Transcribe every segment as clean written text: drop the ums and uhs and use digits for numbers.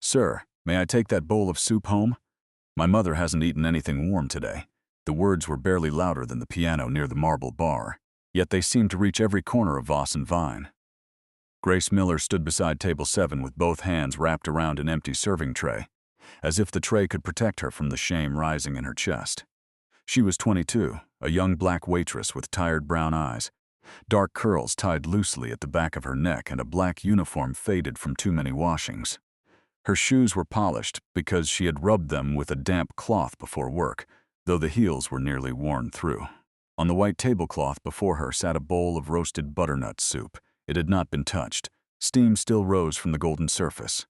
"Sir, may I take that bowl of soup home? My mother hasn't eaten anything warm today." The words were barely louder than the piano near the marble bar, yet they seemed to reach every corner of Voss and Vine. Grace Miller stood beside table 7 with both hands wrapped around an empty serving tray, as if the tray could protect her from the shame rising in her chest. She was 22, a young black waitress with tired brown eyes, dark curls tied loosely at the back of her neck, and a black uniform faded from too many washings. Her shoes were polished because she had rubbed them with a damp cloth before work, though the heels were nearly worn through. On the white tablecloth before her sat a bowl of roasted butternut soup. It had not been touched. Steam still rose from the golden surface.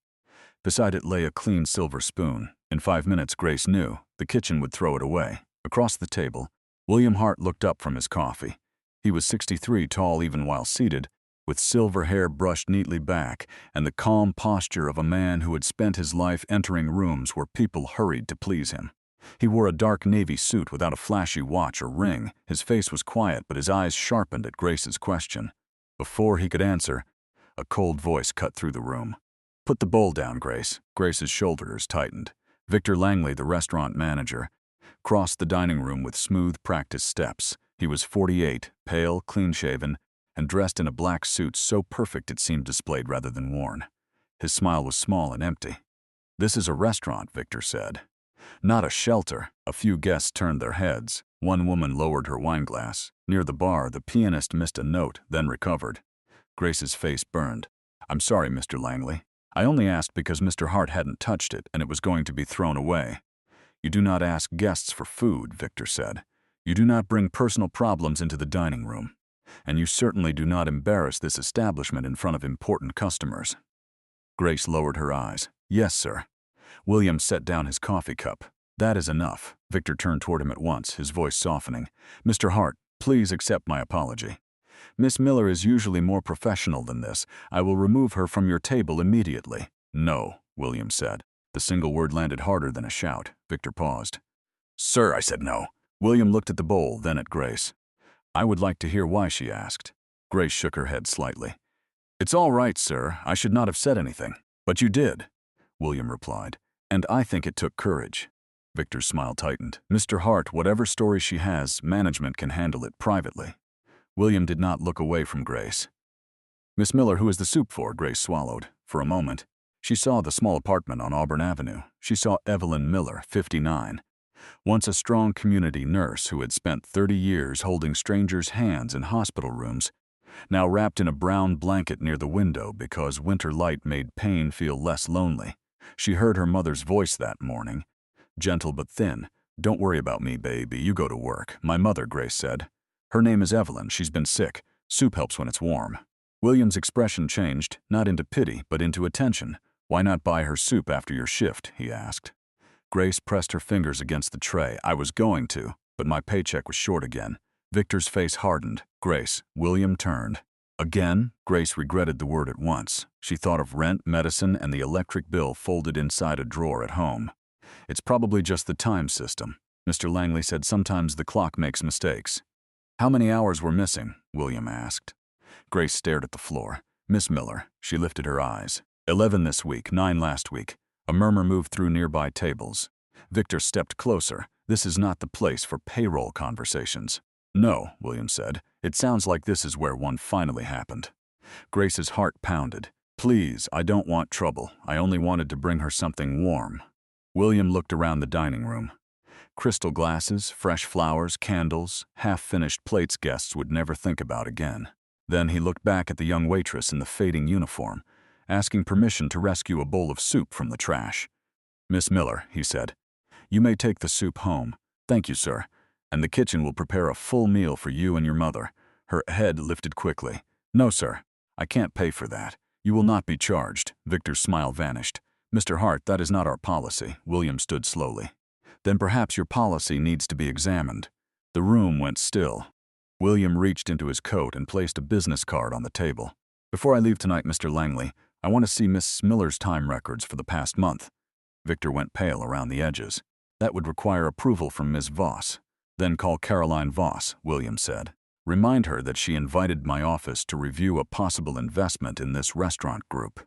Beside it lay a clean silver spoon. In 5 minutes, Grace knew, the kitchen would throw it away. Across the table, William Hart looked up from his coffee. He was 63 tall even while seated, with silver hair brushed neatly back and the calm posture of a man who had spent his life entering rooms where people hurried to please him. He wore a dark navy suit without a flashy watch or ring. His face was quiet, but his eyes sharpened at Grace's question. Before he could answer, a cold voice cut through the room. "Put the bowl down, Grace." Grace's shoulders tightened. Victor Langley, the restaurant manager, crossed the dining room with smooth, practiced steps. He was 48, pale, clean-shaven, and dressed in a black suit so perfect it seemed displayed rather than worn. His smile was small and empty. "This is a restaurant," Victor said. "Not a shelter." A few guests turned their heads. One woman lowered her wineglass. Near the bar, the pianist missed a note, then recovered. Grace's face burned. "I'm sorry, Mr. Langley. I only asked because Mr. Hart hadn't touched it and it was going to be thrown away." "You do not ask guests for food," Victor said. "You do not bring personal problems into the dining room. And you certainly do not embarrass this establishment in front of important customers." Grace lowered her eyes. "Yes, sir." William set down his coffee cup. "That is enough." Victor turned toward him at once, his voice softening. "Mr. Hart, please accept my apology. Miss Miller is usually more professional than this. I will remove her from your table immediately." "No," William said. The single word landed harder than a shout. Victor paused. "Sir," I said no. William looked at the bowl, then at Grace. "I would like to hear why," she asked. Grace shook her head slightly. "It's all right, sir. I should not have said anything." "But you did," William replied. "And I think it took courage." Victor's smile tightened. "Mr. Hart, whatever story she has, management can handle it privately." William did not look away from Grace. "Miss Miller, who is the soup for?" Grace swallowed. For a moment, she saw the small apartment on Auburn Avenue. She saw Evelyn Miller, 59, once a strong community nurse who had spent 30 years holding strangers' hands in hospital rooms, now wrapped in a brown blanket near the window because winter light made pain feel less lonely. She heard her mother's voice that morning, gentle but thin. "Don't worry about me, baby. You go to work." "My mother," Grace said. "Her name is Evelyn. She's been sick. Soup helps when it's warm." William's expression changed, not into pity, but into attention. "Why not buy her soup after your shift?" he asked. Grace pressed her fingers against the tray. "I was going to, but my paycheck was short again." Victor's face hardened. "Grace." William turned. Again, Grace regretted the word at once. She thought of rent, medicine, and the electric bill folded inside a drawer at home. "It's probably just the time system." Mr. Langley said sometimes the clock makes mistakes. "How many hours were missing?" William asked. Grace stared at the floor. "Miss Miller." She lifted her eyes. 11 this week, 9 last week." A murmur moved through nearby tables. Victor stepped closer. "This is not the place for payroll conversations." "No," William said. "It sounds like this is where one finally happened." Grace's heart pounded. "Please, I don't want trouble. I only wanted to bring her something warm." William looked around the dining room. Crystal glasses, fresh flowers, candles, half-finished plates guests would never think about again. Then he looked back at the young waitress in the fading uniform, asking permission to rescue a bowl of soup from the trash. "Miss Miller," he said, "you may take the soup home." "Thank you, sir. And the kitchen will prepare a full meal for you and your mother." Her head lifted quickly. "No, sir. I can't pay for that. You will not be charged." Victor's smile vanished. "Mr. Hart, that is not our policy." William stood slowly. "Then perhaps your policy needs to be examined." The room went still. William reached into his coat and placed a business card on the table. "Before I leave tonight, Mr. Langley, I want to see Miss Miller's time records for the past month." Victor went pale around the edges. "That would require approval from Ms. Voss." "Then call Caroline Voss," William said. "Remind her that she invited my office to review a possible investment in this restaurant group."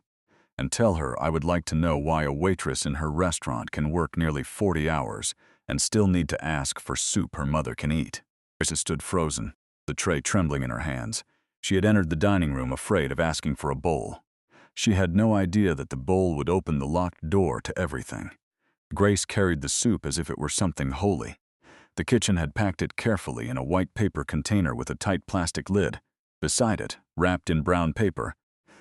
and tell her I would like to know why a waitress in her restaurant can work nearly 40 hours and still need to ask for soup her mother can eat. Grace stood frozen, the tray trembling in her hands. She had entered the dining room afraid of asking for a bowl. She had no idea that the bowl would open the locked door to everything. Grace carried the soup as if it were something holy. The kitchen had packed it carefully in a white paper container with a tight plastic lid. Beside it, wrapped in brown paper,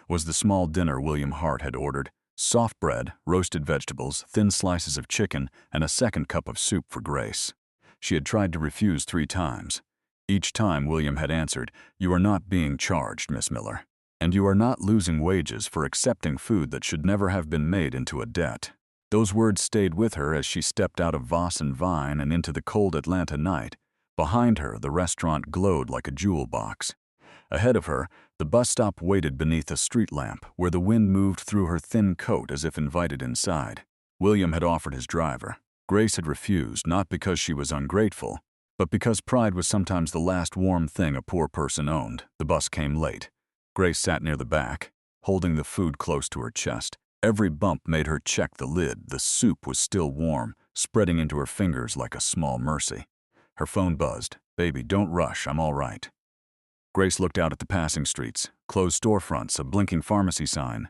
was the small dinner William Hart had ordered: soft bread, roasted vegetables, thin slices of chicken, and a second cup of soup for Grace. She had tried to refuse 3 times. Each time William had answered, "You are not being charged, Miss Miller, and you are not losing wages for accepting food that should never have been made into a debt." Those words stayed with her as she stepped out of Voss and Vine and into the cold Atlanta night. Behind her, the restaurant glowed like a jewel box. Ahead of her, the bus stop waited beneath a street lamp where the wind moved through her thin coat as if invited inside. William had offered his driver. Grace had refused, not because she was ungrateful, but because pride was sometimes the last warm thing a poor person owned. The bus came late. Grace sat near the back, holding the food close to her chest. Every bump made her check the lid. The soup was still warm, spreading into her fingers like a small mercy. Her phone buzzed. "Baby, don't rush, I'm all right." Grace looked out at the passing streets, closed storefronts, a blinking pharmacy sign,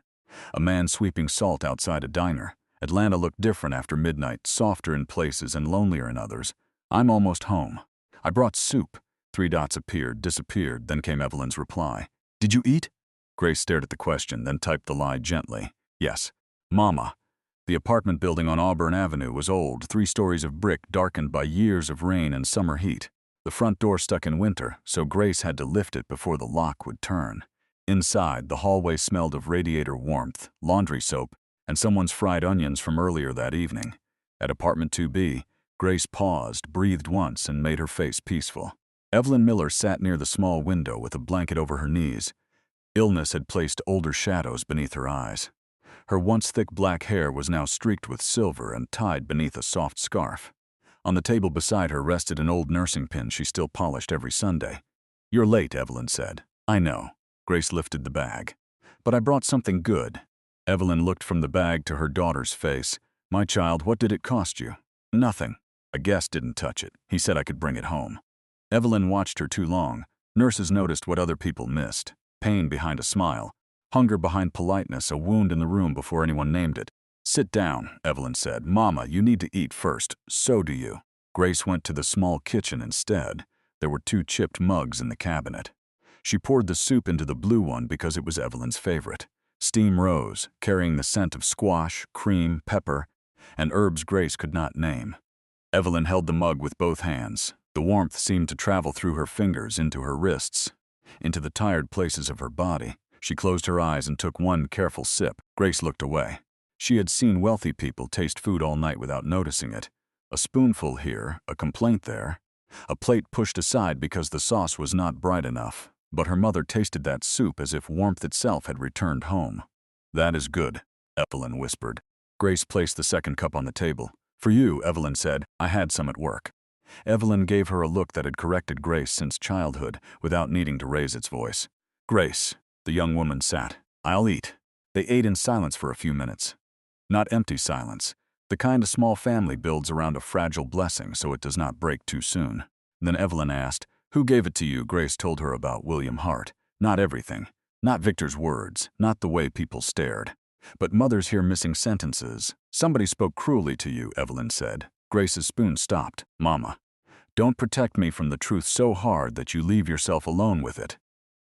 a man sweeping salt outside a diner. Atlanta looked different after midnight, softer in places and lonelier in others. "I'm almost home. I brought soup." 3 dots appeared, disappeared, then came Evelyn's reply. "Did you eat?" Grace stared at the question, then typed the lie gently. "Yes. Mama." The apartment building on Auburn Avenue was old, 3 stories of brick darkened by years of rain and summer heat. The front door stuck in winter, so Grace had to lift it before the lock would turn. Inside, the hallway smelled of radiator warmth, laundry soap, and someone's fried onions from earlier that evening. At apartment 2B, Grace paused, breathed once, and made her face peaceful. Evelyn Miller sat near the small window with a blanket over her knees. Illness had placed older shadows beneath her eyes. Her once thick black hair was now streaked with silver and tied beneath a soft scarf. On the table beside her rested an old nursing pin she still polished every Sunday. "You're late," Evelyn said. "I know." Grace lifted the bag. "But I brought something good." Evelyn looked from the bag to her daughter's face. "My child, what did it cost you?" "Nothing. A guest didn't touch it. He said I could bring it home." Evelyn watched her too long. Nurses noticed what other people missed: pain behind a smile, hunger behind politeness, a wound in the room before anyone named it. "Sit down," Evelyn said. "Mama, you need to eat first. So do you." Grace went to the small kitchen instead. There were 2 chipped mugs in the cabinet. She poured the soup into the blue one because it was Evelyn's favorite. Steam rose, carrying the scent of squash, cream, pepper, and herbs Grace could not name. Evelyn held the mug with both hands. The warmth seemed to travel through her fingers, into her wrists, into the tired places of her body. She closed her eyes and took one careful sip. Grace looked away. She had seen wealthy people taste food all night without noticing it. A spoonful here, a complaint there, a plate pushed aside because the sauce was not bright enough. But her mother tasted that soup as if warmth itself had returned home. "That is good," Evelyn whispered. Grace placed the second cup on the table. "For you," Evelyn said. "I had some at work." Evelyn gave her a look that had corrected Grace since childhood, without needing to raise its voice. "Grace," the young woman sat. "I'll eat." They ate in silence for a few minutes. Not empty silence, the kind a small family builds around a fragile blessing so it does not break too soon. Then Evelyn asked, "Who gave it to you?" Grace told her about William Hart. Not everything. Not Victor's words. Not the way people stared. But mothers hear missing sentences. "Somebody spoke cruelly to you," Evelyn said. Grace's spoon stopped. "Mama, don't protect me from the truth so hard that you leave yourself alone with it."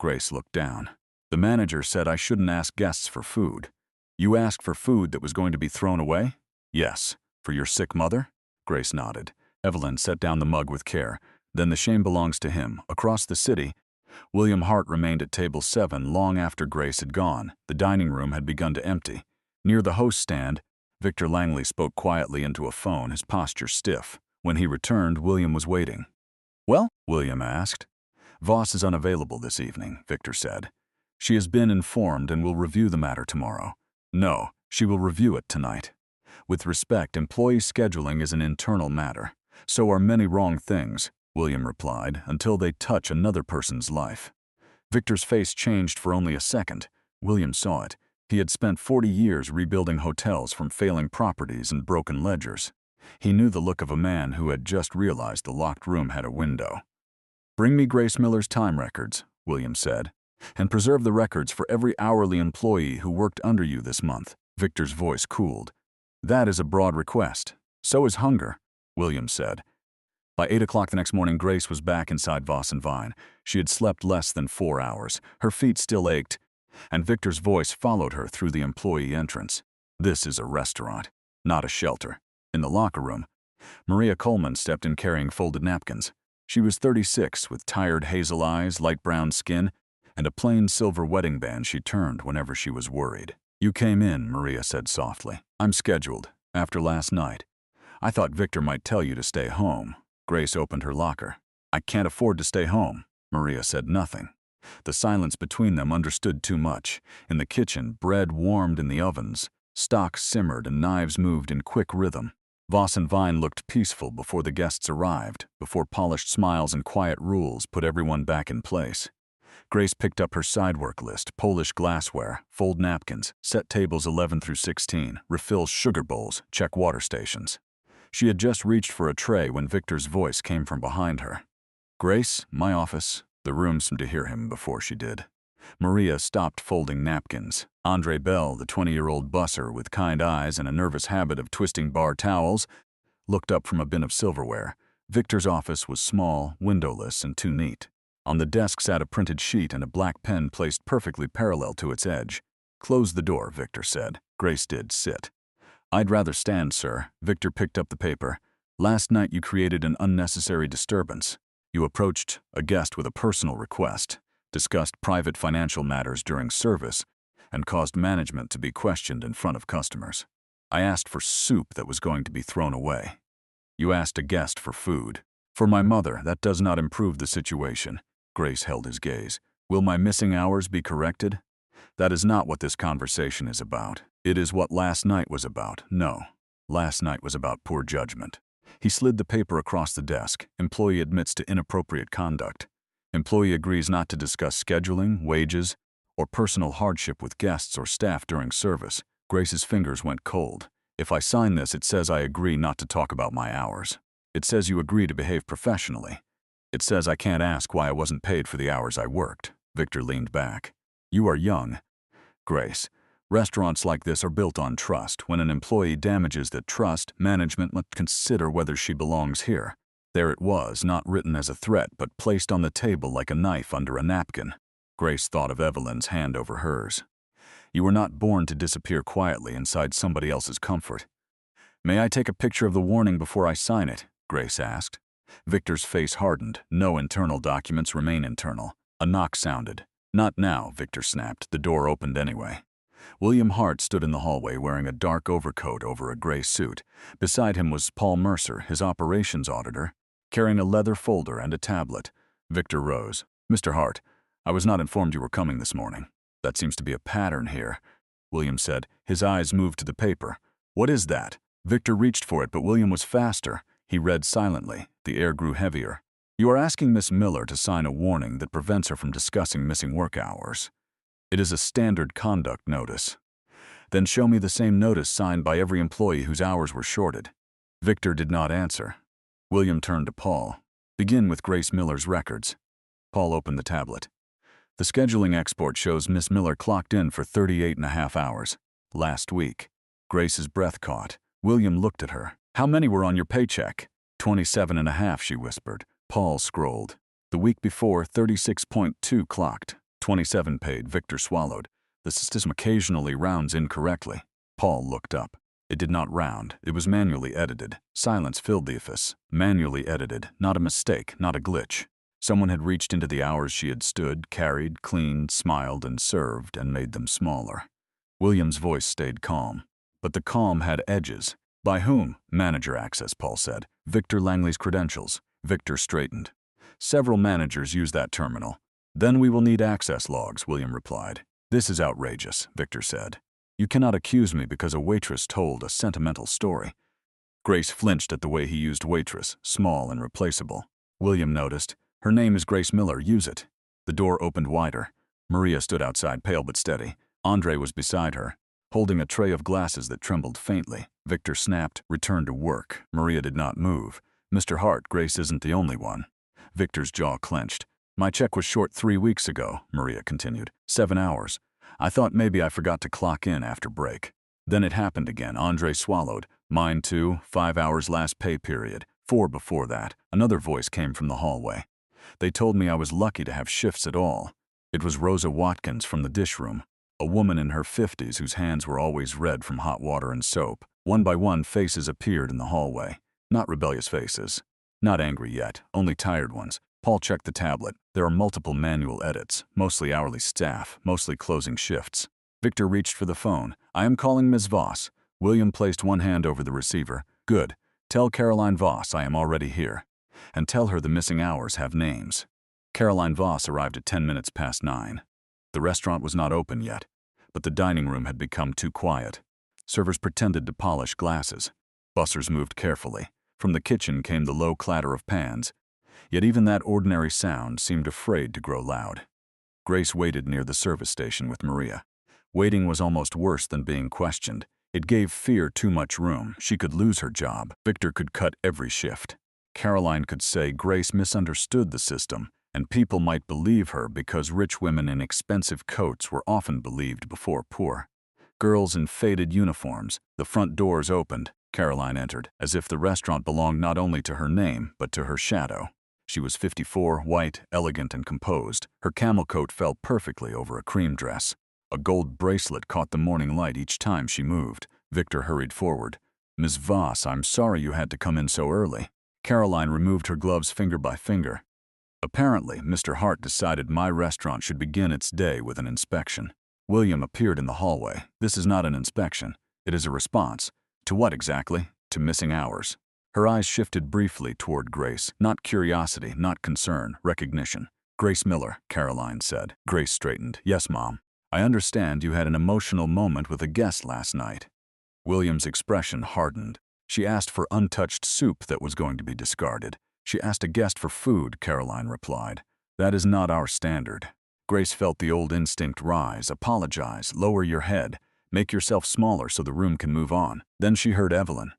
Grace looked down. "The manager said I shouldn't ask guests for food." "You asked for food that was going to be thrown away?" "Yes." "For your sick mother?" Grace nodded. Evelyn set down the mug with care. "Then the shame belongs to him." Across the city, William Hart remained at table 7 long after Grace had gone. The dining room had begun to empty. Near the host stand, Victor Langley spoke quietly into a phone, his posture stiff. When he returned, William was waiting. "Well?" William asked. "Voss is unavailable this evening," Victor said. "She has been informed and will review the matter tomorrow." "No, she will review it tonight." With respect, employee scheduling is an internal matter. "So are many wrong things," William replied, "until they touch another person's life." Victor's face changed for only a second. William saw it. He had spent 40 years rebuilding hotels from failing properties and broken ledgers. He knew the look of a man who had just realized the locked room had a window. "Bring me Grace Miller's time records," William said, "and preserve the records for every hourly employee who worked under you this month." Victor's voice cooled. "That is a broad request. So is hunger," William said. By 8 o'clock the next morning, Grace was back inside Voss and Vine. She had slept less than 4 hours. Her feet still ached, and Victor's voice followed her through the employee entrance. "This is a restaurant, not a shelter." In the locker room, Maria Coleman stepped in carrying folded napkins. She was 36, with tired hazel eyes, light brown skin, and a plain silver wedding band she turned whenever she was worried. "You came in," Maria said softly. "I'm scheduled, after last night. I thought Victor might tell you to stay home." Grace opened her locker. "I can't afford to stay home." Maria said nothing. The silence between them understood too much. In the kitchen, bread warmed in the ovens, stock simmered, and knives moved in quick rhythm. Voss and Vine looked peaceful before the guests arrived, before polished smiles and quiet rules put everyone back in place. Grace picked up her sidework list: Polish glassware, fold napkins, set tables 11 through 16, refill sugar bowls, check water stations. She had just reached for a tray when Victor's voice came from behind her. "Grace, my office." The room seemed to hear him before she did. Maria stopped folding napkins. Andre Bell, the 20-year-old busser with kind eyes and a nervous habit of twisting bar towels, looked up from a bin of silverware. Victor's office was small, windowless, and too neat. On the desk sat a printed sheet and a black pen placed perfectly parallel to its edge. "Close the door," Victor said. Grace did. "Sit." "I'd rather stand, sir." Victor picked up the paper. "Last night you created an unnecessary disturbance. You approached a guest with a personal request, discussed private financial matters during service, and caused management to be questioned in front of customers. I asked for soup that was going to be thrown away. You asked a guest for food. For my mother, that does not improve the situation." Grace held his gaze. "Will my missing hours be corrected? That is not what this conversation is about. It is what last night was about. No, last night was about poor judgment." He slid the paper across the desk. "Employee admits to inappropriate conduct. Employee agrees not to discuss scheduling, wages, or personal hardship with guests or staff during service." Grace's fingers went cold. "If I sign this, it says I agree not to talk about my hours. It says you agree to behave professionally. It says I can't ask why I wasn't paid for the hours I worked." Victor leaned back. "You are young, Grace. Restaurants like this are built on trust. When an employee damages that trust, management must consider whether she belongs here." There it was, not written as a threat, but placed on the table like a knife under a napkin. Grace thought of Evelyn's hand over hers. "You were not born to disappear quietly inside somebody else's comfort." "May I take a picture of the warning before I sign it?" Grace asked. Victor's face hardened. "No internal documents remain internal." A knock sounded. "Not now," Victor snapped. The door opened anyway. William Hart stood in the hallway wearing a dark overcoat over a gray suit. Beside him was Paul Mercer, his operations auditor, carrying a leather folder and a tablet. Victor rose. "Mr. Hart, I was not informed you were coming this morning." "That seems to be a pattern here," William said. His eyes moved to the paper. "What is that?" Victor reached for it, but William was faster. He read silently. The air grew heavier. "You are asking Miss Miller to sign a warning that prevents her from discussing missing work hours. It is a standard conduct notice." "Then show me the same notice signed by every employee whose hours were shorted." Victor did not answer. William turned to Paul. "Begin with Grace Miller's records." Paul opened the tablet. "The scheduling export shows Miss Miller clocked in for 38.5 hours. Last week." Grace's breath caught. William looked at her. "How many were on your paycheck?" 27.5, she whispered. Paul scrolled. "The week before, 36.2 clocked. 27 paid." Victor swallowed. "The system occasionally rounds incorrectly." Paul looked up. It did not round. It was manually edited. Silence filled the office. Manually edited. Not a mistake, not a glitch. Someone had reached into the hours she had stood, carried, cleaned, smiled, and served, and made them smaller. William's voice stayed calm. But the calm had edges. "By whom?" "Manager access," Paul said. "Victor Langley's credentials." Victor straightened. "Several managers use that terminal." "Then we will need access logs," William replied. "This is outrageous," Victor said. "You cannot accuse me because a waitress told a sentimental story." Grace flinched at the way he used waitress, small and replaceable. William noticed. "Her name is Grace Miller. Use it." The door opened wider. Maria stood outside, pale but steady. Andre was beside her, holding a tray of glasses that trembled faintly. Victor snapped, "Return to work." Maria did not move. "Mr. Hart, Grace isn't the only one." Victor's jaw clenched. "My check was short 3 weeks ago," Maria continued. 7 hours. I thought maybe I forgot to clock in after break. Then it happened again. Andre swallowed. "Mine too. 5 hours last pay period. 4 before that." Another voice came from the hallway. "They told me I was lucky to have shifts at all." It was Rosa Watkins from the dish room, a woman in her 50s whose hands were always red from hot water and soap. One by one, faces appeared in the hallway. Not rebellious faces. Not angry yet, only tired ones. Paul checked the tablet. There are multiple manual edits, mostly hourly staff, mostly closing shifts. Victor reached for the phone. "I am calling Ms. Voss." William placed one hand over the receiver. "Good. Tell Caroline Voss I am already here. And tell her the missing hours have names." Caroline Voss arrived at 10 minutes past 9. The restaurant was not open yet, but the dining room had become too quiet. Servers pretended to polish glasses. Bussers moved carefully. From the kitchen came the low clatter of pans. Yet even that ordinary sound seemed afraid to grow loud. Grace waited near the service station with Maria. Waiting was almost worse than being questioned. It gave fear too much room. She could lose her job. Victor could cut every shift. Caroline could say Grace misunderstood the system, and people might believe her because rich women in expensive coats were often believed before poor. Girls in faded uniforms. The front doors opened. Caroline entered, as if the restaurant belonged not only to her name, but to her shadow. She was 54, white, elegant, and composed. Her camel coat fell perfectly over a cream dress. A gold bracelet caught the morning light each time she moved. Victor hurried forward. "Ms. Voss, I'm sorry you had to come in so early." Caroline removed her gloves finger by finger. "Apparently, Mr. Hart decided my restaurant should begin its day with an inspection." William appeared in the hallway. "This is not an inspection. It is a response." "To what exactly?" "To missing hours." Her eyes shifted briefly toward Grace. Not curiosity, not concern, recognition. "Grace Miller," Caroline said. Grace straightened. "Yes, Mom. I understand you had an emotional moment with a guest last night." William's expression hardened. "She asked for untouched soup that was going to be discarded." "She asked a guest for food," Caroline replied. "That is not our standard." Grace felt the old instinct rise. "Apologize, lower your head, make yourself smaller so the room can move on." Then she heard Evelyn.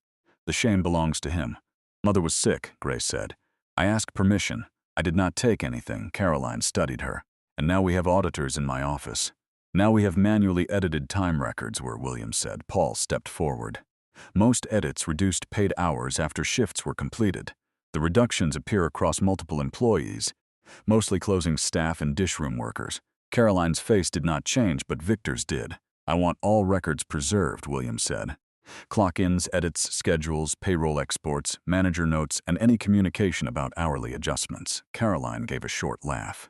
"The shame belongs to him." "Mother was sick," Grace said. "I asked permission. I did not take anything." Caroline studied her. "And now we have auditors in my office. Now we have manually edited time records," where William said. Paul stepped forward. "Most edits reduced paid hours after shifts were completed. The reductions appear across multiple employees, mostly closing staff and dishroom workers." Caroline's face did not change, but Victor's did. "I want all records preserved," William said. "Clock-ins, edits, schedules, payroll exports, manager notes, and any communication about hourly adjustments." Caroline gave a short laugh.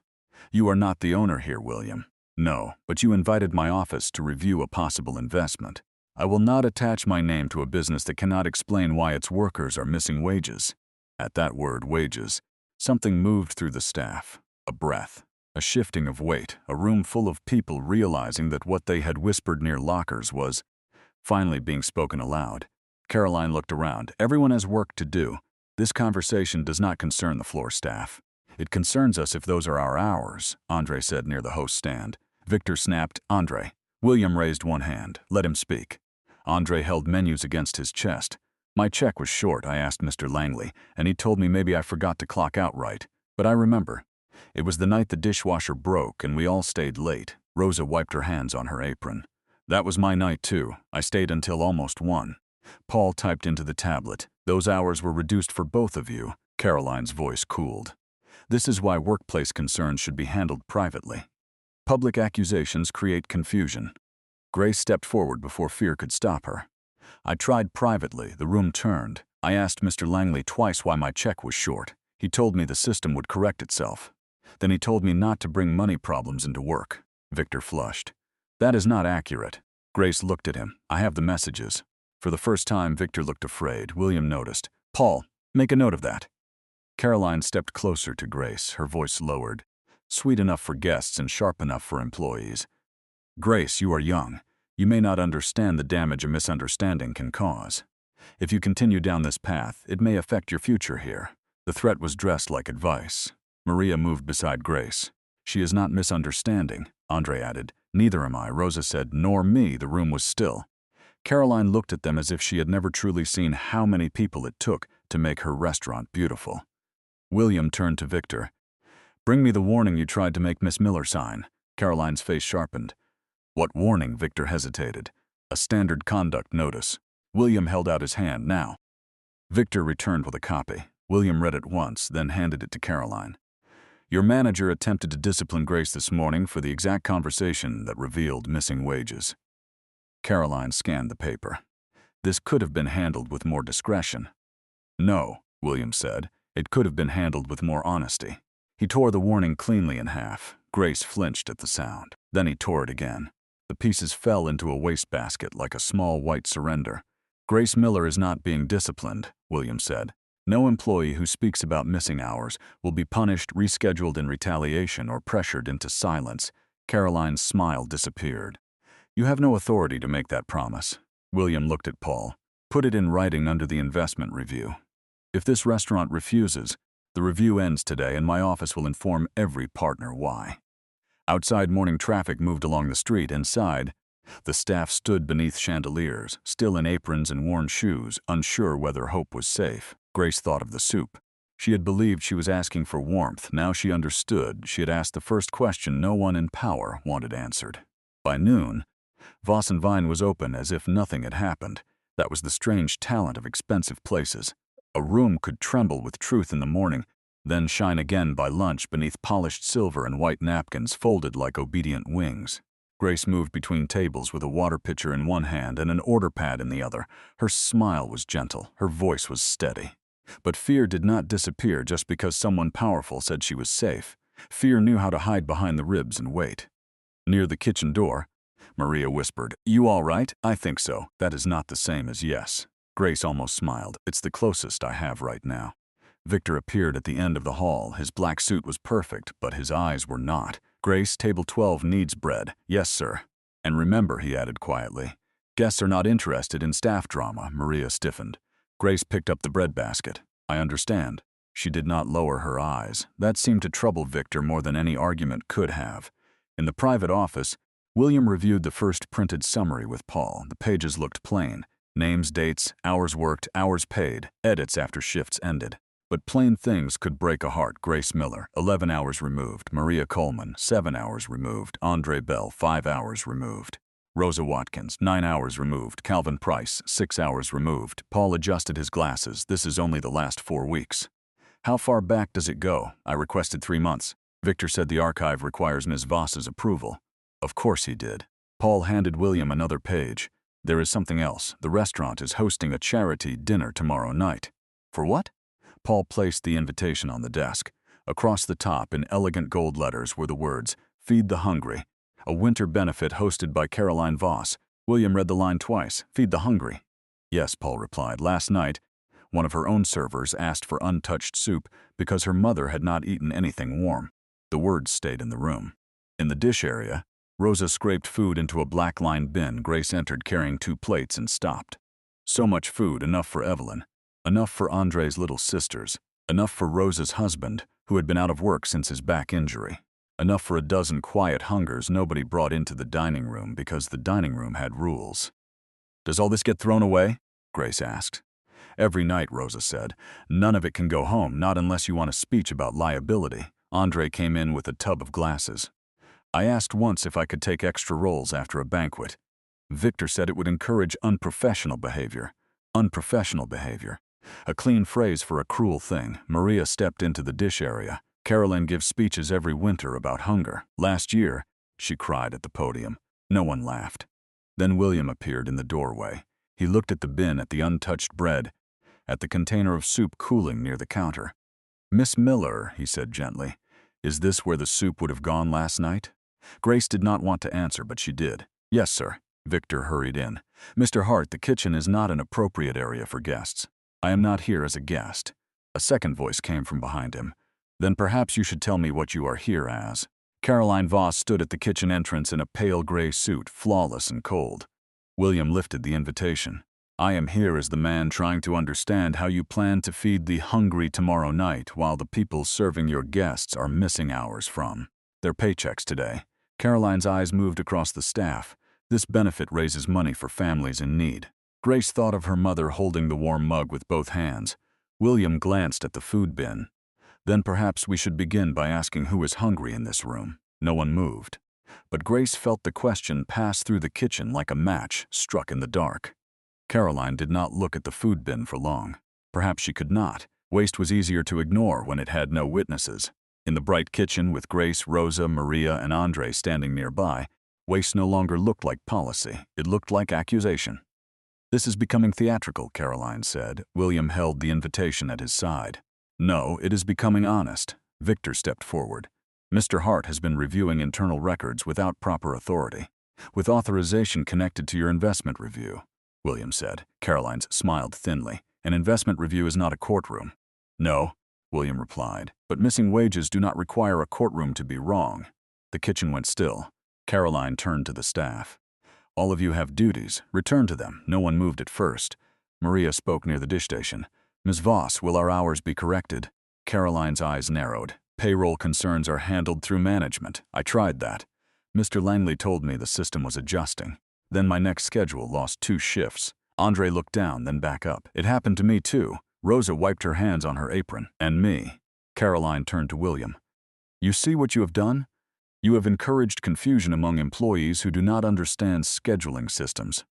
"You are not the owner here, William." "No, but you invited my office to review a possible investment. I will not attach my name to a business that cannot explain why its workers are missing wages." At that word, wages, something moved through the staff. A breath, a shifting of weight, a room full of people realizing that what they had whispered near lockers was finally being spoken aloud. Caroline looked around. "Everyone has work to do. This conversation does not concern the floor staff. It concerns us if those are our hours," Andre said near the host stand. Victor snapped, "Andre." William raised one hand. "Let him speak." Andre held menus against his chest. "My check was short. I asked Mr. Langley, and he told me maybe I forgot to clock out right. But I remember. It was the night the dishwasher broke and we all stayed late." Rosa wiped her hands on her apron. "That was my night too. I stayed until almost 1. Paul typed into the tablet. "Those hours were reduced for both of you." Caroline's voice cooled. "This is why workplace concerns should be handled privately. Public accusations create confusion." Grace stepped forward before fear could stop her. "I tried privately." The room turned. "I asked Mr. Langley twice why my check was short. He told me the system would correct itself. Then he told me not to bring money problems into work." Victor flushed. "That is not accurate." Grace looked at him. "I have the messages." For the first time, Victor looked afraid. William noticed. "Paul, make a note of that." Caroline stepped closer to Grace, her voice lowered. Sweet enough for guests and sharp enough for employees. "Grace, you are young. You may not understand the damage a misunderstanding can cause. If you continue down this path, it may affect your future here." The threat was dressed like advice. Maria moved beside Grace. "She is not misunderstanding," Andre added. Neither am I, Rosa said. Nor me. The room was still. Caroline looked at them as if she had never truly seen how many people it took to make her restaurant beautiful. William turned to Victor. Bring me the warning you tried to make Miss Miller sign. Caroline's face sharpened. What warning? Victor hesitated. A standard conduct notice. William held out his hand. Now. Victor returned with a copy. William read it once, then handed it to Caroline. Your manager attempted to discipline Grace this morning for the exact conversation that revealed missing wages. Caroline scanned the paper. This could have been handled with more discretion. No, William said. It could have been handled with more honesty. He tore the warning cleanly in half. Grace flinched at the sound. Then he tore it again. The pieces fell into a wastebasket like a small white surrender. Grace Miller is not being disciplined, William said. No employee who speaks about missing hours will be punished, rescheduled in retaliation, or pressured into silence. Caroline's smile disappeared. You have no authority to make that promise. William looked at Paul. Put it in writing under the investment review. If this restaurant refuses, the review ends today and my office will inform every partner why. Outside, morning traffic moved along the street. Inside, the staff stood beneath chandeliers, still in aprons and worn shoes, unsure whether hope was safe. Grace thought of the soup. She had believed she was asking for warmth. Now she understood. She had asked the first question no one in power wanted answered. By noon, Voss and Vine was open as if nothing had happened. That was the strange talent of expensive places. A room could tremble with truth in the morning, then shine again by lunch beneath polished silver and white napkins folded like obedient wings. Grace moved between tables with a water pitcher in one hand and an order pad in the other. Her smile was gentle. Her voice was steady. But fear did not disappear just because someone powerful said she was safe. Fear knew how to hide behind the ribs and wait. Near the kitchen door, Maria whispered, You all right? I think so. That is not the same as yes. Grace almost smiled. It's the closest I have right now. Victor appeared at the end of the hall. His black suit was perfect, but his eyes were not. Grace, table 12 needs bread. Yes, sir. And remember, he added quietly, guests are not interested in staff drama. Maria stiffened. Grace picked up the breadbasket. I understand. She did not lower her eyes. That seemed to trouble Victor more than any argument could have. In the private office, William reviewed the first printed summary with Paul. The pages looked plain. Names, dates, hours worked, hours paid, edits after shifts ended. But plain things could break a heart. Grace Miller, 11 hours removed. Maria Coleman, 7 hours removed. Andre Bell, 5 hours removed. Rosa Watkins, 9 hours removed. Calvin Price, 6 hours removed. Paul adjusted his glasses. This is only the last 4 weeks. How far back does it go? I requested 3 months. Victor said the archive requires Ms. Voss's approval. Of course he did. Paul handed William another page. There is something else. The restaurant is hosting a charity dinner tomorrow night. For what? Paul placed the invitation on the desk. Across the top, in elegant gold letters, were the words, Feed the Hungry. A winter benefit hosted by Caroline Voss. William read the line twice. Feed the hungry. Yes, Paul replied. Last night, one of her own servers asked for untouched soup because her mother had not eaten anything warm. The words stayed in the room. In the dish area, Rosa scraped food into a black-lined bin. Grace entered carrying 2 plates and stopped. So much food, enough for Evelyn. Enough for Andre's little sisters. Enough for Rosa's husband, who had been out of work since his back injury. Enough for a dozen quiet hungers nobody brought into the dining room because the dining room had rules. Does all this get thrown away? Grace asked. Every night, Rosa said. None of it can go home, not unless you want a speech about liability. Andre came in with a tub of glasses. I asked once if I could take extra rolls after a banquet. Victor said it would encourage unprofessional behavior. Unprofessional behavior. A clean phrase for a cruel thing. Maria stepped into the dish area. Caroline gives speeches every winter about hunger. Last year, she cried at the podium. No one laughed. Then William appeared in the doorway. He looked at the bin, at the untouched bread, at the container of soup cooling near the counter. Miss Miller, he said gently, is this where the soup would have gone last night? Grace did not want to answer, but she did. Yes, sir. Victor hurried in. Mr. Hart, the kitchen is not an appropriate area for guests. I am not here as a guest. A second voice came from behind him. Then perhaps you should tell me what you are here as. Caroline Voss stood at the kitchen entrance in a pale gray suit, flawless and cold. William lifted the invitation. I am here as the man trying to understand how you plan to feed the hungry tomorrow night while the people serving your guests are missing hours from their paychecks today. Caroline's eyes moved across the staff. This benefit raises money for families in need. Grace thought of her mother holding the warm mug with both hands. William glanced at the food bin. Then perhaps we should begin by asking who is hungry in this room. No one moved. But Grace felt the question pass through the kitchen like a match struck in the dark. Caroline did not look at the food bin for long. Perhaps she could not. Waste was easier to ignore when it had no witnesses. In the bright kitchen with Grace, Rosa, Maria, and Andre standing nearby, waste no longer looked like policy. It looked like accusation. "This is becoming theatrical," Caroline said. William held the invitation at his side. "No, it is becoming honest." Victor stepped forward. "Mr. Hart has been reviewing internal records without proper authority, with authorization connected to your investment review," William said. Caroline smiled thinly. "An investment review is not a courtroom." "No," William replied, "but missing wages do not require a courtroom to be wrong." The kitchen went still. Caroline turned to the staff. "All of you have duties. Return to them." No one moved at first. Maria spoke near the dish station. "Ms. Voss, will our hours be corrected?" Caroline's eyes narrowed. "Payroll concerns are handled through management. I tried that. Mr. Langley told me the system was adjusting. Then my next schedule lost 2 shifts. Andre looked down, then back up. It happened to me too." Rosa wiped her hands on her apron. "And me." Caroline turned to William. "You see what you have done? You have encouraged confusion among employees who do not understand scheduling systems."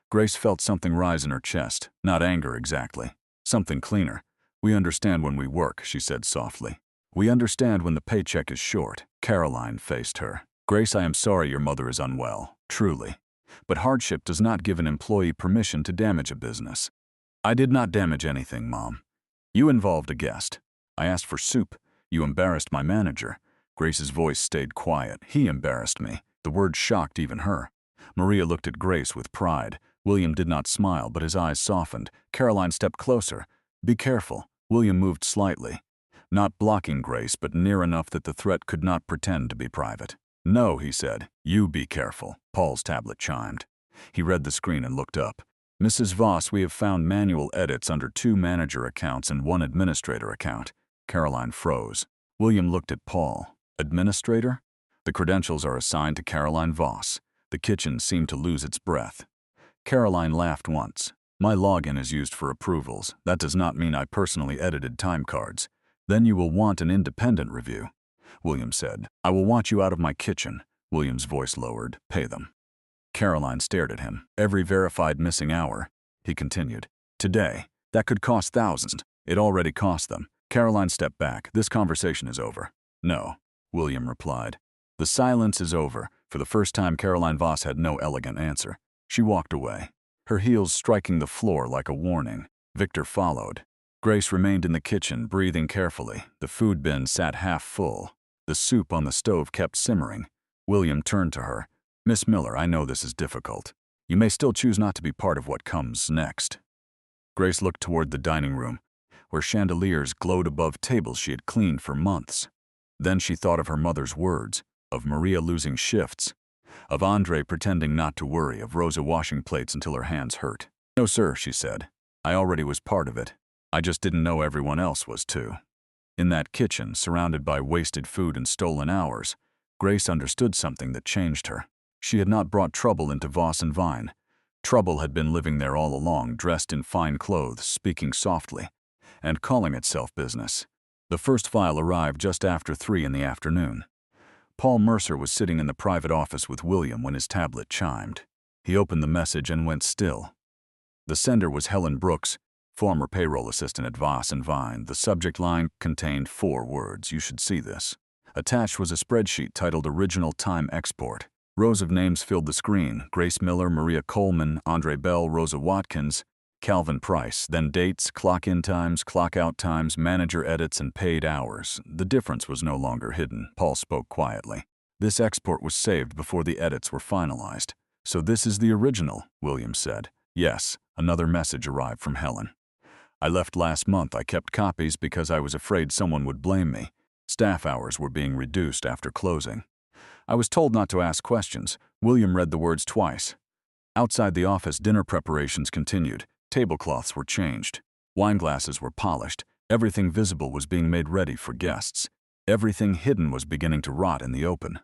Grace felt something rise in her chest. Not anger exactly. Something cleaner. "We understand when we work," she said softly. "We understand when the paycheck is short." Caroline faced her. "Grace, I am sorry your mother is unwell. Truly. But hardship does not give an employee permission to damage a business." "I did not damage anything, Mom. You involved a guest. I asked for soup. You embarrassed my manager." Grace's voice stayed quiet. "He embarrassed me." The word shocked even her. Maria looked at Grace with pride. William did not smile, but his eyes softened. Caroline stepped closer. "Be careful." William moved slightly, not blocking Grace, but near enough that the threat could not pretend to be private. "No," he said. "You be careful." Paul's tablet chimed. He read the screen and looked up. "Mrs. Voss, we have found manual edits under 2 manager accounts and 1 administrator account." Caroline froze. William looked at Paul. "Administrator?" "The credentials are assigned to Caroline Voss." The kitchen seemed to lose its breath. Caroline laughed once. "My login is used for approvals. That does not mean I personally edited time cards." "Then you will want an independent review," William said. "I will want you out of my kitchen." William's voice lowered. "Pay them." Caroline stared at him. "Every verified missing hour," he continued. "Today. That could cost thousands. It already cost them." Caroline stepped back. "This conversation is over." "No," William replied. The silence is over. For the first time, Caroline Voss had no elegant answer. She walked away, her heels striking the floor like a warning. Victor followed. Grace remained in the kitchen, breathing carefully. The food bin sat half full. The soup on the stove kept simmering. William turned to her. "Miss Miller, I know this is difficult. You may still choose not to be part of what comes next." Grace looked toward the dining room, where chandeliers glowed above tables she had cleaned for months. Then she thought of her mother's words, of Maria losing shifts, of Andre pretending not to worry, of Rosa washing plates until her hands hurt. "No, sir," she said. "I already was part of it. I just didn't know everyone else was too." In that kitchen, surrounded by wasted food and stolen hours, Grace understood something that changed her. She had not brought trouble into Voss and Vine. Trouble had been living there all along, dressed in fine clothes, speaking softly, and calling itself business. The first file arrived just after 3 in the afternoon. Paul Mercer was sitting in the private office with William when his tablet chimed. He opened the message and went still. The sender was Helen Brooks, former payroll assistant at Voss and Vine. The subject line contained 4 words. "You should see this." Attached was a spreadsheet titled Original Time Export. Rows of names filled the screen: Grace Miller, Maria Coleman, Andre Bell, Rosa Watkins, Calvin Price. Then dates, clock-in times, clock-out times, manager edits, and paid hours. The difference was no longer hidden. Paul spoke quietly. "This export was saved before the edits were finalized." "So this is the original," William said. "Yes." Another message arrived from Helen. "I left last month. I kept copies because I was afraid someone would blame me. Staff hours were being reduced after closing. I was told not to ask questions." William read the words twice. Outside the office, dinner preparations continued. Tablecloths were changed. Wine glasses were polished. Everything visible was being made ready for guests. Everything hidden was beginning to rot in the open.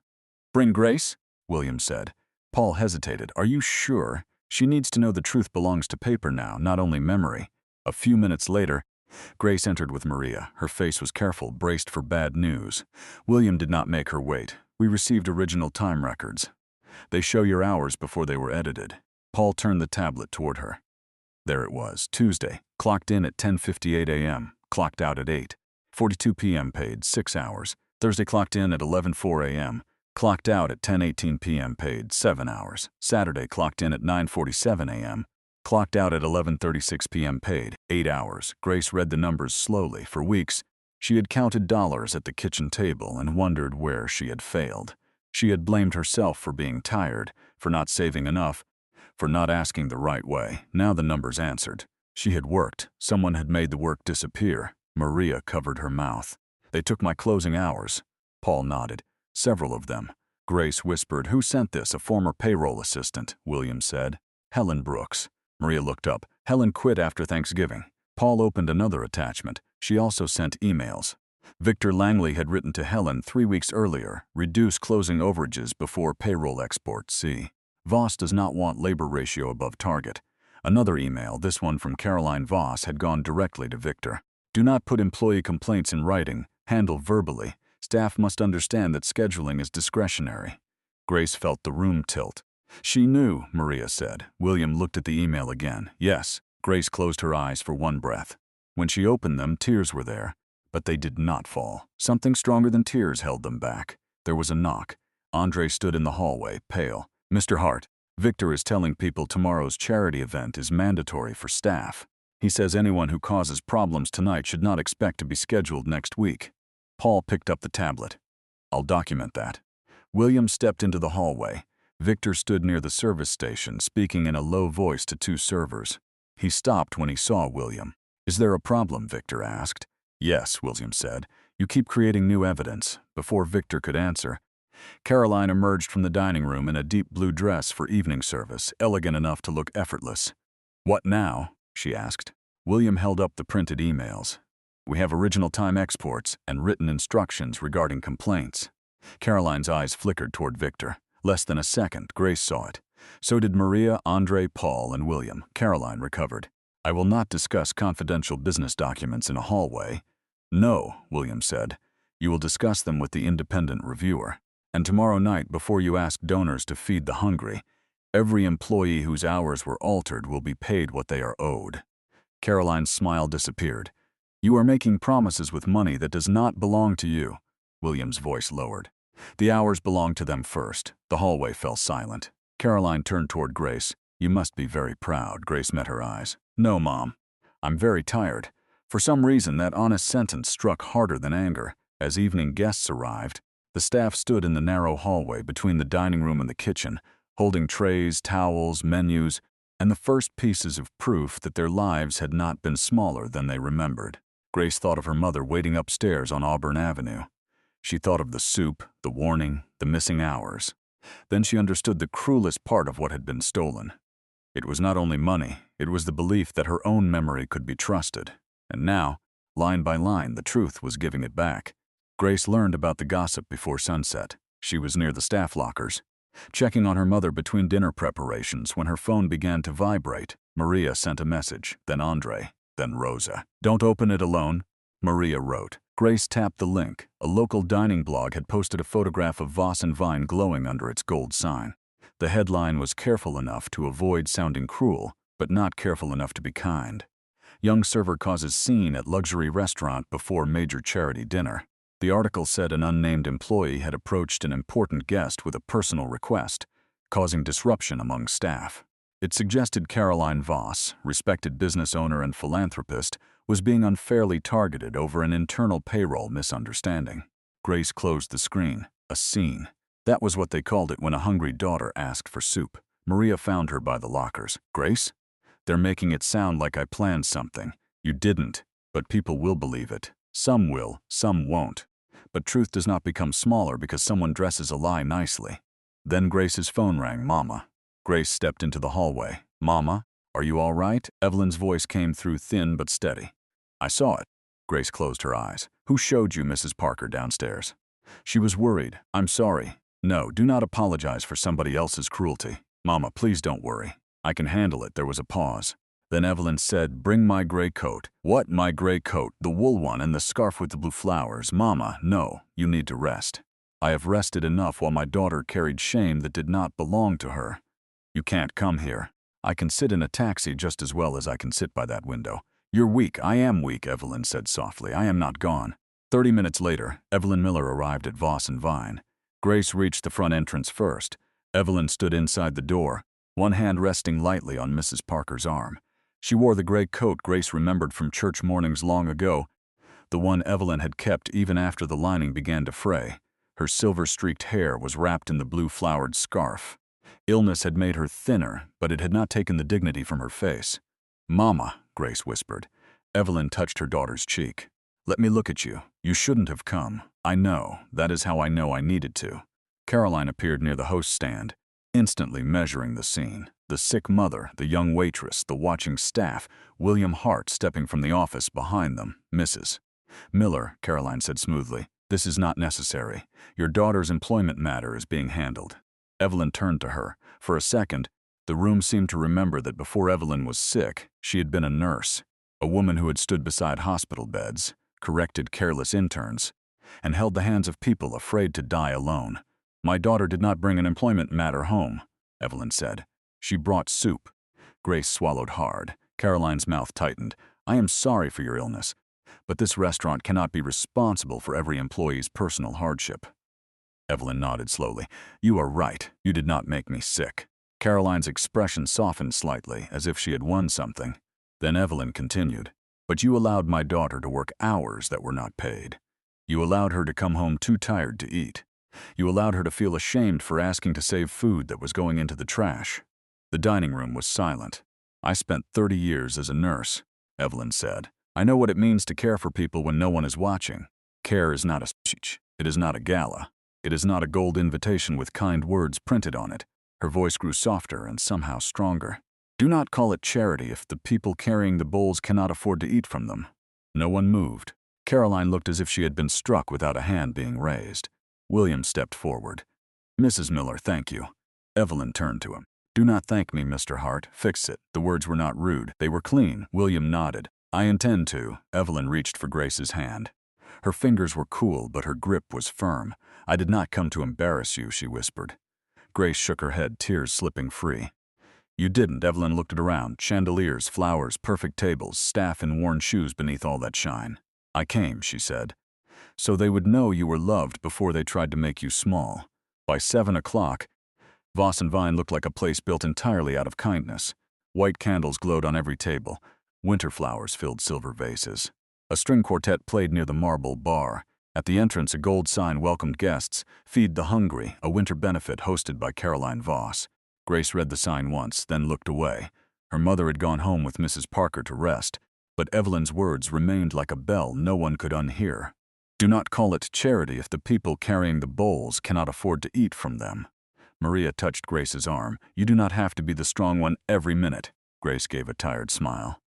Bring Grace? William said. Paul hesitated. Are you sure? She needs to know the truth belongs to paper now, not only memory. A few minutes later, Grace entered with Maria. Her face was careful, braced for bad news. William did not make her wait. We received original time records. They show your hours before they were edited. Paul turned the tablet toward her. There it was, Tuesday, clocked in at 10:58 a.m., clocked out at 8:42 p.m., paid 6 hours. Thursday clocked in at 11:04 a.m., clocked out at 10:18 p.m., paid 7 hours. Saturday clocked in at 9:47 a.m., clocked out at 11:36 p.m., paid 8 hours. Grace read the numbers slowly. For weeks, she had counted dollars at the kitchen table and wondered where she had failed. She had blamed herself for being tired, for not saving enough, for not asking the right way. Now the numbers answered. She had worked. Someone had made the work disappear. Maria covered her mouth. They took my closing hours. Paul nodded. Several of them. Grace whispered, Who sent this? A former payroll assistant, William said. Helen Brooks. Maria looked up. Helen quit after Thanksgiving. Paul opened another attachment. She also sent emails. Victor Langley had written to Helen 3 weeks earlier, reduce closing overages before payroll export. See. Voss does not want labor ratio above target. Another email, this one from Caroline Voss, had gone directly to Victor. Do not put employee complaints in writing. Handle verbally. Staff must understand that scheduling is discretionary. Grace felt the room tilt. She knew, Maria said. William looked at the email again. Yes. Grace closed her eyes for one breath. When she opened them, tears were there. But they did not fall. Something stronger than tears held them back. There was a knock. Andre stood in the hallway, pale. Mr. Hart, Victor is telling people tomorrow's charity event is mandatory for staff. He says anyone who causes problems tonight should not expect to be scheduled next week. Paul picked up the tablet. I'll document that. William stepped into the hallway. Victor stood near the service station, speaking in a low voice to 2 servers. He stopped when he saw William. Is there a problem? Victor asked. Yes, William said. You keep creating new evidence. Before Victor could answer, Caroline emerged from the dining room in a deep blue dress for evening service, elegant enough to look effortless. What now? She asked. William held up the printed emails. We have original time exports and written instructions regarding complaints. Caroline's eyes flickered toward Victor. Less than a second, Grace saw it. So did Maria, Andre, Paul, and William. Caroline recovered. I will not discuss confidential business documents in a hallway. No, William said. You will discuss them with the independent reviewer. And tomorrow night, before you ask donors to feed the hungry, every employee whose hours were altered will be paid what they are owed. Caroline's smile disappeared. You are making promises with money that does not belong to you. William's voice lowered. The hours belonged to them first. The hallway fell silent. Caroline turned toward Grace. You must be very proud. Grace met her eyes. No, Mom. I'm very tired. For some reason, that honest sentence struck harder than anger. As evening guests arrived, the staff stood in the narrow hallway between the dining room and the kitchen, holding trays, towels, menus, and the first pieces of proof that their lives had not been smaller than they remembered. Grace thought of her mother waiting upstairs on Auburn Avenue. She thought of the soup, the warning, the missing hours. Then she understood the cruelest part of what had been stolen. It was not only money, it was the belief that her own memory could be trusted. And now, line by line, the truth was giving it back. Grace learned about the gossip before sunset. She was near the staff lockers, checking on her mother between dinner preparations when her phone began to vibrate. Maria sent a message, then Andre, then Rosa. Don't open it alone, Maria wrote. Grace tapped the link. A local dining blog had posted a photograph of Voss and Vine glowing under its gold sign. The headline was careful enough to avoid sounding cruel, but not careful enough to be kind. Young server causes scene at luxury restaurant before major charity dinner. The article said an unnamed employee had approached an important guest with a personal request, causing disruption among staff. It suggested Caroline Voss, respected business owner and philanthropist, was being unfairly targeted over an internal payroll misunderstanding. Grace closed the screen. A scene. That was what they called it when a hungry daughter asked for soup. Maria found her by the lockers. Grace? They're making it sound like I planned something. You didn't, but people will believe it. Some will, some won't. But truth does not become smaller because someone dresses a lie nicely. Then Grace's phone rang. Mama. Grace stepped into the hallway. Mama, are you all right? Evelyn's voice came through thin but steady. I saw it. Grace closed her eyes. Who showed you Mrs. Parker downstairs? She was worried. I'm sorry. No, do not apologize for somebody else's cruelty. Mama, please don't worry. I can handle it. There was a pause. Then Evelyn said, bring my gray coat. What, my gray coat? The wool one and the scarf with the blue flowers. Mama, no, you need to rest. I have rested enough while my daughter carried shame that did not belong to her. You can't come here. I can sit in a taxi just as well as I can sit by that window. You're weak. I am weak, Evelyn said softly. I am not gone. 30 minutes later, Evelyn Miller arrived at Voss and Vine. Grace reached the front entrance first. Evelyn stood inside the door, one hand resting lightly on Mrs. Parker's arm. She wore the gray coat Grace remembered from church mornings long ago, the one Evelyn had kept even after the lining began to fray. Her silver-streaked hair was wrapped in the blue-flowered scarf. Illness had made her thinner, but it had not taken the dignity from her face. Mama, Grace whispered. Evelyn touched her daughter's cheek. Let me look at you. You shouldn't have come. I know. That is how I know I needed to. Caroline appeared near the host stand, instantly measuring the scene. The sick mother, the young waitress, the watching staff, William Hart stepping from the office behind them. Mrs. Miller, Caroline said smoothly, this is not necessary. Your daughter's employment matter is being handled. Evelyn turned to her. For a second, the room seemed to remember that before Evelyn was sick, she had been a nurse, a woman who had stood beside hospital beds, corrected careless interns, and held the hands of people afraid to die alone. My daughter did not bring an employment matter home, Evelyn said. She brought soup. Grace swallowed hard. Caroline's mouth tightened. I am sorry for your illness, but this restaurant cannot be responsible for every employee's personal hardship. Evelyn nodded slowly. You are right. You did not make me sick. Caroline's expression softened slightly, as if she had won something. Then Evelyn continued. But you allowed my daughter to work hours that were not paid. You allowed her to come home too tired to eat. You allowed her to feel ashamed for asking to save food that was going into the trash. The dining room was silent. I spent 30 years as a nurse, Evelyn said. I know what it means to care for people when no one is watching. Care is not a speech. It is not a gala. It is not a gold invitation with kind words printed on it. Her voice grew softer and somehow stronger. Do not call it charity if the people carrying the bowls cannot afford to eat from them. No one moved. Caroline looked as if she had been struck without a hand being raised. William stepped forward. Mrs. Miller, thank you. Evelyn turned to him. Do not thank me, Mr. Hart. Fix it. The words were not rude. They were clean. William nodded. I intend to. Evelyn reached for Grace's hand. Her fingers were cool, but her grip was firm. I did not come to embarrass you, she whispered. Grace shook her head, tears slipping free. You didn't. Evelyn looked around. Chandeliers, flowers, perfect tables, staff in worn shoes beneath all that shine. I came, she said, so they would know you were loved before they tried to make you small. By 7 o'clock, Voss and Vine looked like a place built entirely out of kindness. White candles glowed on every table. Winter flowers filled silver vases. A string quartet played near the marble bar. At the entrance, a gold sign welcomed guests. Feed the Hungry, a winter benefit hosted by Caroline Voss. Grace read the sign once, then looked away. Her mother had gone home with Mrs. Parker to rest, but Evelyn's words remained like a bell no one could unhear. Do not call it charity if the people carrying the bowls cannot afford to eat from them. Maria touched Grace's arm. You do not have to be the strong one every minute. Grace gave a tired smile.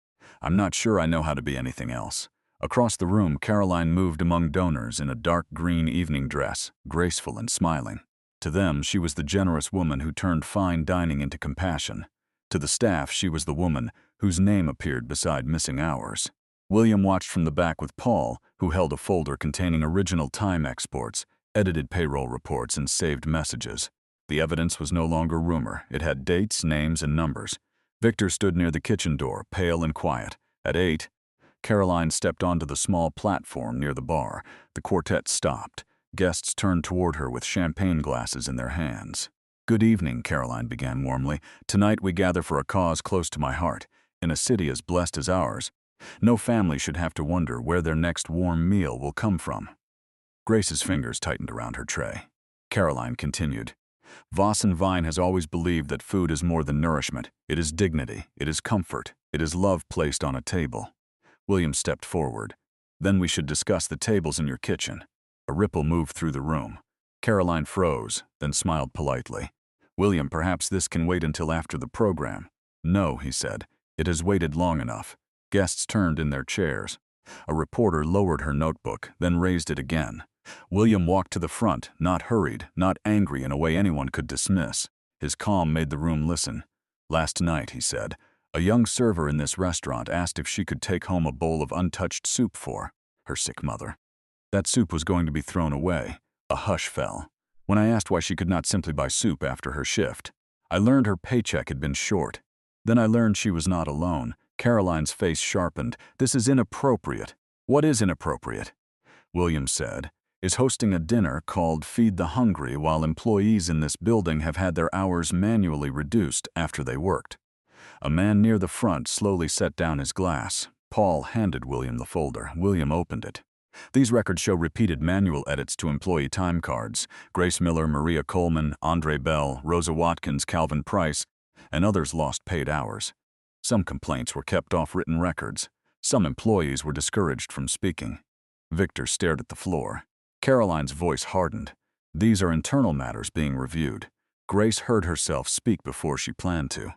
I'm not sure I know how to be anything else. Across the room, Caroline moved among donors in a dark green evening dress, graceful and smiling. To them, she was the generous woman who turned fine dining into compassion. To the staff, she was the woman whose name appeared beside missing hours. William watched from the back with Paul, who held a folder containing original time exports, edited payroll reports, and saved messages. The evidence was no longer rumor. It had dates, names, and numbers. Victor stood near the kitchen door, pale and quiet. At 8, Caroline stepped onto the small platform near the bar. The quartet stopped. Guests turned toward her with champagne glasses in their hands. Good evening, Caroline began warmly. Tonight we gather for a cause close to my heart. In a city as blessed as ours, no family should have to wonder where their next warm meal will come from. Grace's fingers tightened around her tray. Caroline continued. Voss and Vine has always believed that food is more than nourishment. It is dignity. It is comfort. It is love placed on a table. William stepped forward. Then we should discuss the tables in your kitchen. A ripple moved through the room. Caroline froze, then smiled politely. William, perhaps this can wait until after the program. No, he said. It has waited long enough. Guests turned in their chairs. A reporter lowered her notebook, then raised it again. William walked to the front, not hurried, not angry in a way anyone could dismiss. His calm made the room listen. "Last night," he said, "a young server in this restaurant asked if she could take home a bowl of untouched soup for her sick mother. That soup was going to be thrown away." A hush fell. When I asked why she could not simply buy soup after her shift, I learned her paycheck had been short. Then I learned she was not alone. Caroline's face sharpened. "This is inappropriate." "What is inappropriate?" William said, "is hosting a dinner called Feed the Hungry while employees in this building have had their hours manually reduced after they worked." A man near the front slowly set down his glass. Paul handed William the folder. William opened it. These records show repeated manual edits to employee time cards. Grace Miller, Maria Coleman, Andre Bell, Rosa Watkins, Calvin Price, and others lost paid hours. Some complaints were kept off written records. Some employees were discouraged from speaking. Victor stared at the floor. Caroline's voice hardened. "These are internal matters being reviewed." Grace heard herself speak before she planned to.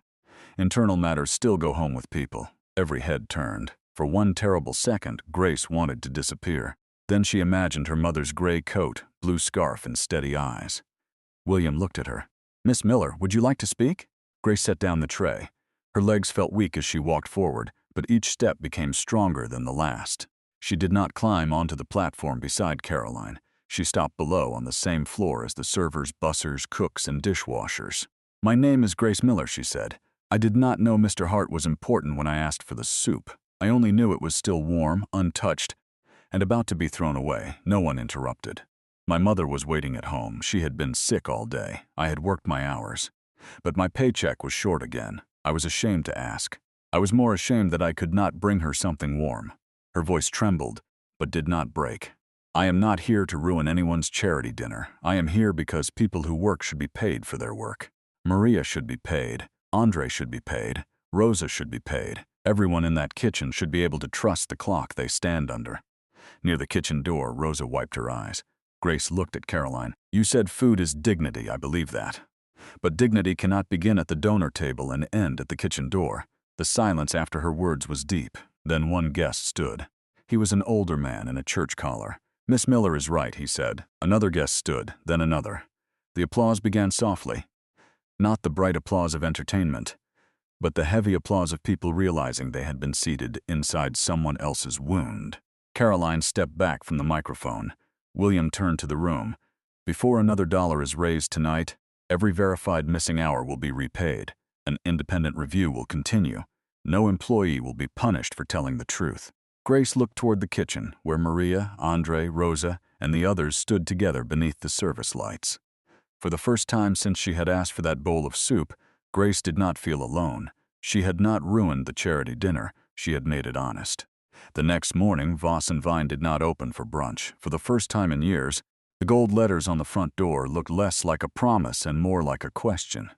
Internal matters still go home with people. Every head turned. For one terrible second, Grace wanted to disappear. Then she imagined her mother's gray coat, blue scarf, and steady eyes. William looked at her. "Miss Miller, would you like to speak?" Grace set down the tray. Her legs felt weak as she walked forward, but each step became stronger than the last. She did not climb onto the platform beside Caroline. She stopped below on the same floor as the servers, bussers, cooks, and dishwashers. "My name is Grace Miller," she said. "I did not know Mr. Hart was important when I asked for the soup. I only knew it was still warm, untouched, and about to be thrown away." No one interrupted. "My mother was waiting at home. She had been sick all day. I had worked my hours. But my paycheck was short again. I was ashamed to ask. I was more ashamed that I could not bring her something warm." Her voice trembled, but did not break. "I am not here to ruin anyone's charity dinner. I am here because people who work should be paid for their work. Maria should be paid. Andre should be paid. Rosa should be paid. Everyone in that kitchen should be able to trust the clock they stand under." Near the kitchen door, Rosa wiped her eyes. Grace looked at Caroline. "You said food is dignity, I believe that. But dignity cannot begin at the donor table and end at the kitchen door." The silence after her words was deep. Then one guest stood. He was an older man in a church collar. "Miss Miller is right," he said. Another guest stood, then another. The applause began softly. Not the bright applause of entertainment, but the heavy applause of people realizing they had been seated inside someone else's wound. Caroline stepped back from the microphone. William turned to the room. "Before another dollar is raised tonight, every verified missing hour will be repaid. An independent review will continue. No employee will be punished for telling the truth." Grace looked toward the kitchen, where Maria, Andre, Rosa, and the others stood together beneath the service lights. For the first time since she had asked for that bowl of soup, Grace did not feel alone. She had not ruined the charity dinner. She had made it honest. The next morning, Voss and Vine did not open for brunch. For the first time in years, the gold letters on the front door looked less like a promise and more like a question.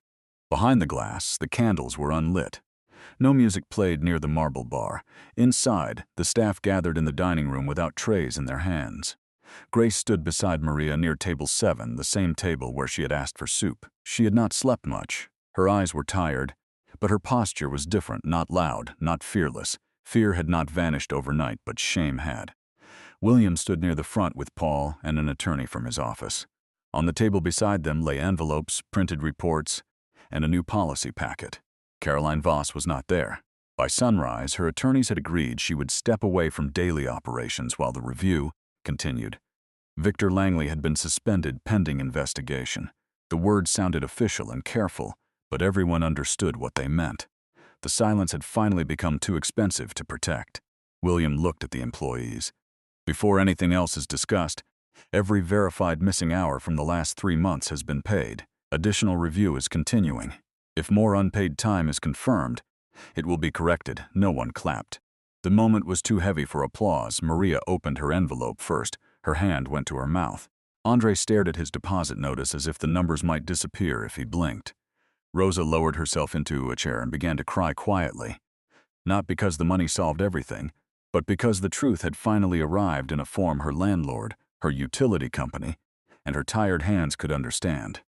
Behind the glass, the candles were unlit. No music played near the marble bar. Inside, the staff gathered in the dining room without trays in their hands. Grace stood beside Maria near table 7, the same table where she had asked for soup. She had not slept much. Her eyes were tired, but her posture was different, not loud, not fearless. Fear had not vanished overnight, but shame had. William stood near the front with Paul and an attorney from his office. On the table beside them lay envelopes, printed reports, and a new policy packet. Caroline Voss was not there. By sunrise, her attorneys had agreed she would step away from daily operations while the review continued. Victor Langley had been suspended pending investigation. The words sounded official and careful, but everyone understood what they meant. The silence had finally become too expensive to protect. William looked at the employees. "Before anything else is discussed, every verified missing hour from the last 3 months has been paid. Additional review is continuing. If more unpaid time is confirmed, it will be corrected." No one clapped. The moment was too heavy for applause. Maria opened her envelope first. Her hand went to her mouth. Andre stared at his deposit notice as if the numbers might disappear if he blinked. Rosa lowered herself into a chair and began to cry quietly. Not because the money solved everything, but because the truth had finally arrived in a form her landlord, her utility company, and her tired hands could understand.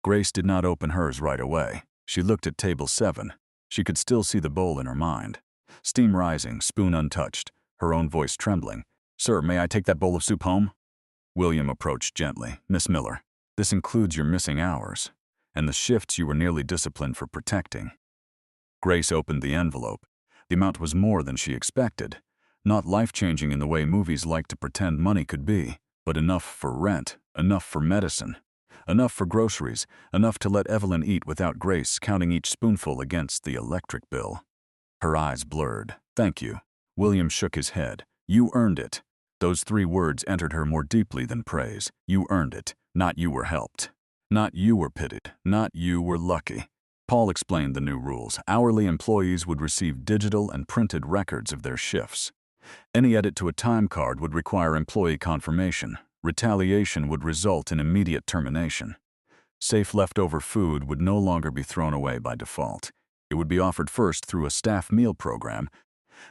Grace did not open hers right away. She looked at table 7. She could still see the bowl in her mind. Steam rising, spoon untouched, her own voice trembling. "Sir, may I take that bowl of soup home?" William approached gently. Miss Miller, this includes your missing hours and the shifts you were nearly disciplined for protecting. Grace opened the envelope. The amount was more than she expected. Not life-changing in the way movies like to pretend money could be, but enough for rent, enough for medicine, enough for groceries, enough to let Evelyn eat without Grace counting each spoonful against the electric bill. Her eyes blurred. Thank you. William shook his head. You earned it. Those 3 words entered her more deeply than praise. You earned it, not you were helped. Not you were pitied, not you were lucky. Paul explained the new rules. Hourly employees would receive digital and printed records of their shifts. Any edit to a time card would require employee confirmation. Retaliation would result in immediate termination. Safe leftover food would no longer be thrown away by default. It would be offered first through a staff meal program,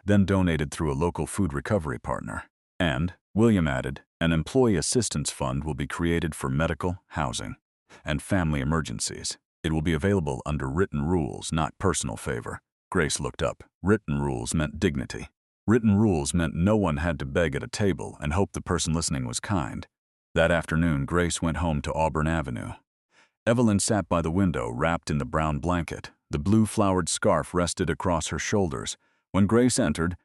then donated through a local food recovery partner. And, William added, an employee assistance fund will be created for medical, housing, and family emergencies. It will be available under written rules, not personal favor. Grace looked up. Written rules meant dignity. Written rules meant no one had to beg at a table and hope the person listening was kind. That afternoon, Grace went home to Auburn Avenue. Evelyn sat by the window, wrapped in the brown blanket. The blue flowered scarf rested across her shoulders. When Grace entered,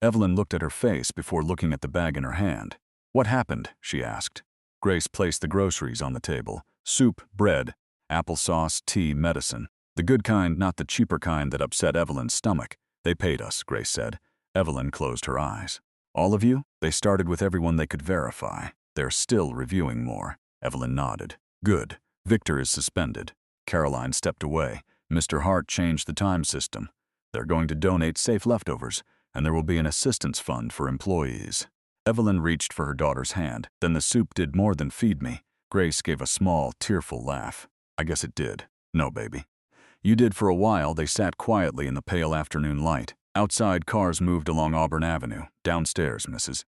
Evelyn looked at her face before looking at the bag in her hand. What happened? She asked. Grace placed the groceries on the table. Soup, bread, applesauce, tea, medicine. The good kind, not the cheaper kind that upset Evelyn's stomach. They paid us, Grace said. Evelyn closed her eyes. All of you? They started with everyone they could verify. They're still reviewing more. Evelyn nodded. Good. Victor is suspended. Caroline stepped away. Mr. Hart changed the time system. They're going to donate safe leftovers, and there will be an assistance fund for employees. Evelyn reached for her daughter's hand. Then the soup did more than feed me. Grace gave a small, tearful laugh. I guess it did. No, baby. You did for a while. They sat quietly in the pale afternoon light. Outside, cars moved along Auburn Avenue. Downstairs, Mrs.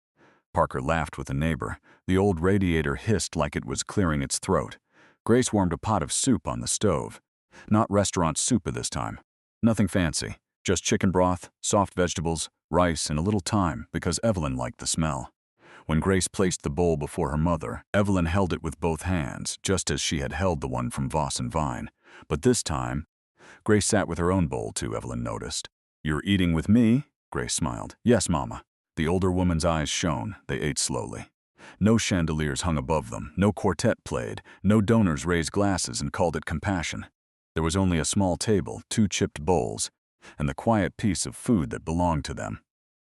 Parker laughed with a neighbor. The old radiator hissed like it was clearing its throat. Grace warmed a pot of soup on the stove. Not restaurant soup this time. Nothing fancy. Just chicken broth, soft vegetables, rice, and a little thyme because Evelyn liked the smell. When Grace placed the bowl before her mother, Evelyn held it with both hands, just as she had held the one from Voss and Vine. But this time, Grace sat with her own bowl too, Evelyn noticed. You're eating with me? Grace smiled. Yes, Mama. The older woman's eyes shone. They ate slowly. No chandeliers hung above them. No quartet played. No donors raised glasses and called it compassion. There was only a small table, 2 chipped bowls, and the quiet piece of food that belonged to them.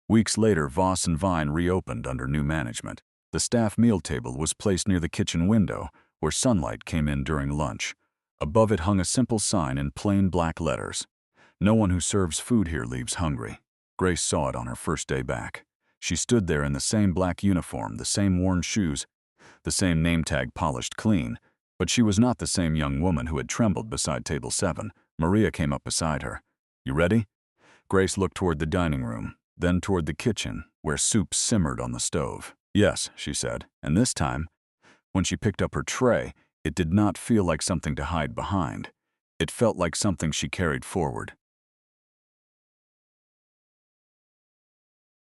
Weeks later, Voss and Vine reopened under new management. The staff meal table was placed near the kitchen window, where sunlight came in during lunch. Above it hung a simple sign in plain black letters. No one who serves food here leaves hungry. Grace saw it on her first day back. She stood there in the same black uniform, the same worn shoes, the same name tag polished clean, but she was not the same young woman who had trembled beside table 7. Maria came up beside her. You ready? Grace looked toward the dining room, then toward the kitchen, where soup simmered on the stove. Yes, she said, and this time, when she picked up her tray, it did not feel like something to hide behind. It felt like something she carried forward.